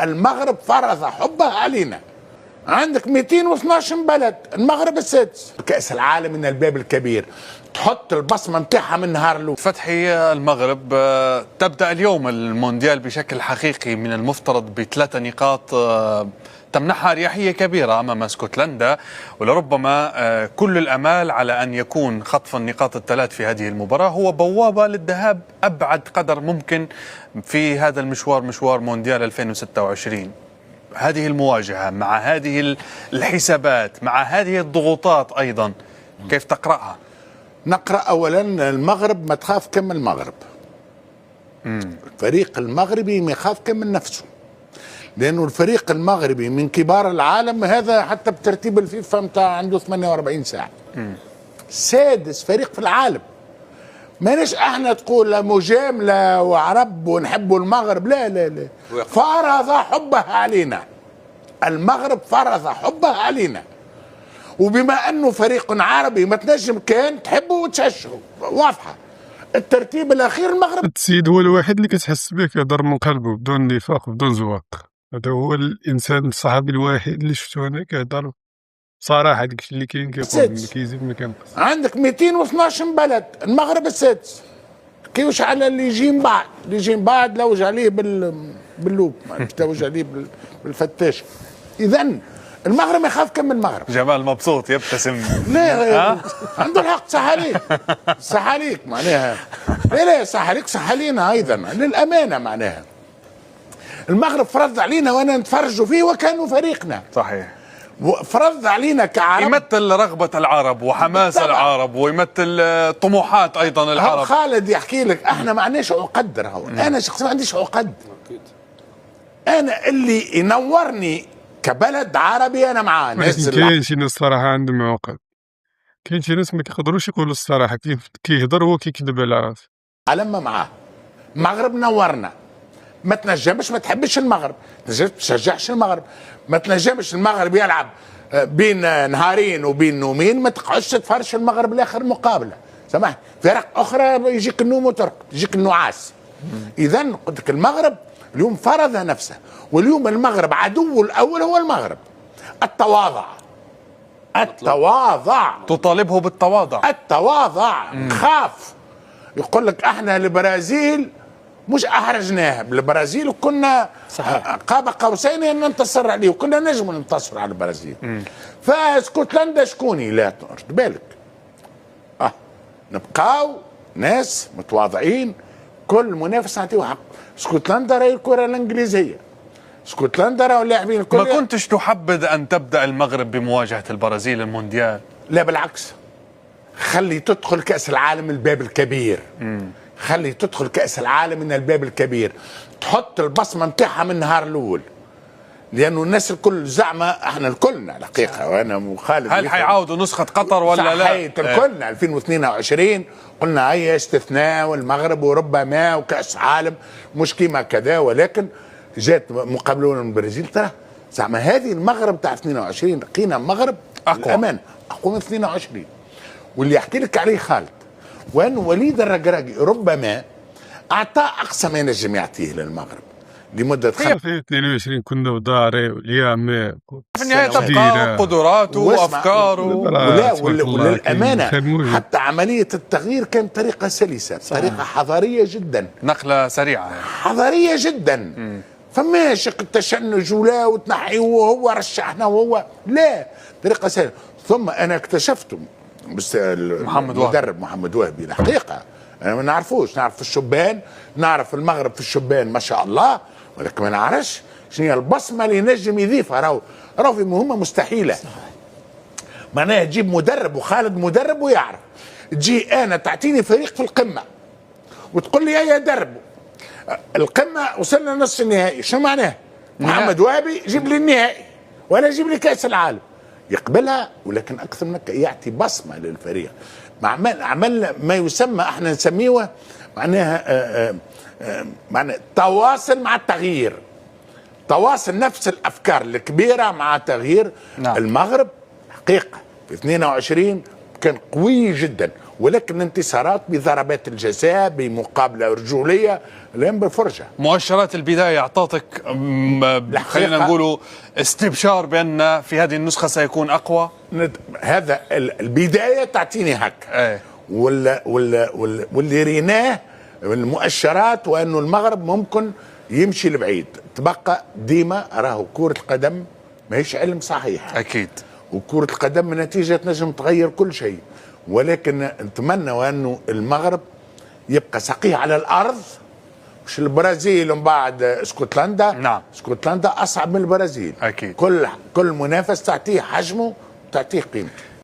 المغرب فرض حبه علينا. عندك 212 بلد، المغرب السادس. كأس العالم من الباب الكبير، تحط البصمة متاعها من نهار الأول. فتحي، المغرب تبدأ اليوم المونديال بشكل حقيقي، من المفترض ب3 نقاط تمنحها أريحية كبيرة أمام اسكتلندا، ولربما كل الأمال على أن يكون خطف النقاط الثلاث في هذه المباراة هو بوابة للذهاب أبعد قدر ممكن في هذا المشوار، مشوار مونديال 2026. هذه المواجهة مع هذه الحسابات، مع هذه الضغوطات أيضا، كيف تقرأها؟ نقرأ أولا المغرب ما تخاف كم المغرب. الفريق المغربي ما يخاف كم من نفسه، لأنه الفريق المغربي من كبار العالم، هذا حتى بترتيب الفيفا متاع عنده 48 ساعة. سادس فريق في العالم. ماناش احنا تقول مجاملة وعرب ونحبوا المغرب، لا لا لا، فرض حبه علينا. المغرب فرض حبه علينا، وبما انه فريق عربي ما تنجم كان تحبه وتشجعه، واضحة. الترتيب الاخير المغرب. السيد هو الوحيد اللي كتحس به كيهضر من قلبه بدون نفاق وبدون زواق. هذا هو الانسان الصحابي الوحيد اللي شفتو انا كيهضر صراحه. داكشي اللي كاين كيقول، ما كيزيد ما كينقص. عندك 212 بلد، المغرب السادس. كيوش على اللي يجي من بعد، اللي يجي من بعد لوج عليه باللوب، مش لوج عليه بالفتاش. اذا المغرب ما يخاف كم المغرب. جمال مبسوط يبتسم. لا عنده الحق، صح عليك، صح عليك معناها. لا صح عليك، صح علينا ايضا للامانه. معناها المغرب فرض علينا وانا نتفرجوا فيه وكانوا فريقنا. صحيح. فرض علينا كعرب، يمثل رغبة العرب وحماس العرب، ويمثل طموحات أيضا العرب. خالد يحكي لك احنا ما عندناش عقد. انا شخصيا ما عنديش عقد. انا اللي ينورني كبلد عربي انا معاه. ناس كاين شي ناس صراحه عندهم عقد، كاين شي ناس ما كيقدروش يقولوا الصراحه، كيهضر هو كيكذب على راسه. لما معاه المغرب نورنا. ما تنجمش ما تحبش المغرب، ما تشجعش المغرب، ما تنجمش المغرب يلعب بين نهارين وبين نومين، ما تقعدش تفرش المغرب لاخر مقابله. سمحت، فرق اخرى يجيك النوم وترقد، يجيك النعاس. اذا قلت لك المغرب اليوم فرض نفسه، واليوم المغرب عدو الاول هو المغرب. التواضع، التواضع، تطالبه بالتواضع. التواضع. خاف يقول لك احنا البرازيل مش احرجناها، بالبرازيل وكنا قاب قوسين ان ننتصر عليه، وكنا نجم ننتصر على البرازيل. فاسكتلندا شكوني؟ لا ترد بالك، نبقاو ناس متواضعين، كل منافس نعطيه حق. اسكتلندا راهي الكره الانجليزيه، اسكتلندا راهو لاعبين الكل. ما كنتش تحبذ ان تبدا المغرب بمواجهه البرازيل المونديال؟ لا بالعكس، خلي تدخل كاس العالم الباب الكبير. خلي تدخل كأس العالم من الباب الكبير، تحط البصمة متاعها من النهار الأول، لأنه الناس الكل زعمة احنا الكلنا الحقيقة، وأنا وخالد. هل حيعاودوا نسخة قطر ولا لا؟ صحيت الكلنا 2022 قلنا هي استثناء والمغرب وربما وكأس عالم مش كيما كذا، ولكن جات مقابلون من البرازيل. ترى زعما هذه المغرب تاع 22 لقينا مغرب الأمان أقوى من 22. واللي يحكي لك عليه خالد، وأن وليد الركراكي ربما أعطى أقصى ما ينجم يعطيه للمغرب لمدة في 22 كنا وداري واليام في النهاية تبقى قدراته وأفكاره. وللأمانة حتى عملية التغيير كانت طريقة سلسة، طريقة حضارية جدا، نقلة سريعة حضارية جدا. فماش التشنج ولا وتنحي وهو رشحنا وهو لا، طريقة سلسة. ثم أنا اكتشفت المدرب محمد وهبي الحقيقة أنا ما نعرفوش، نعرف في الشبان، نعرف المغرب في الشبان ما شاء الله، ولكن ما نعرفش شنو هي البصمة اللي نجم يضيفها. راهو في مهمة مستحيلة. معناها تجيب مدرب، وخالد مدرب ويعرف، تجي أنا تعطيني فريق في القمة وتقول لي يا دربه القمة وصلنا نصف النهائي، شو معناه؟ محمد وهبي جيب لي النهائي ولا جيب لي كأس العالم، يقبلها. ولكن اكثر من يعطي بصمه للفريق، عمل ما يسمى احنا نسميه معناها تواصل مع التغيير، تواصل نفس الافكار الكبيره مع تغيير. المغرب حقيقه في 22 كان قوي جدا، ولكن انتصارات بضربات الجزاء بمقابله رجوليه اليوم بفرجه. مؤشرات البدايه اعطتك خلينا نقول استبشار بان في هذه النسخه سيكون اقوى. هذا البدايه تعطيني هكا واللي ريناه المؤشرات وانه المغرب ممكن يمشي لبعيد. تبقى ديما راهو كرة القدم ماهيش علم صحيح اكيد، وكرة القدم نتيجة تنجم تغير كل شيء، ولكن نتمنى وانه المغرب يبقى سقيه على الارض، مش البرازيل ومن بعد اسكتلندا. نعم، اسكتلندا اصعب من البرازيل اكيد. كل منافس تعطيه حجمه وتعطيه قيمته.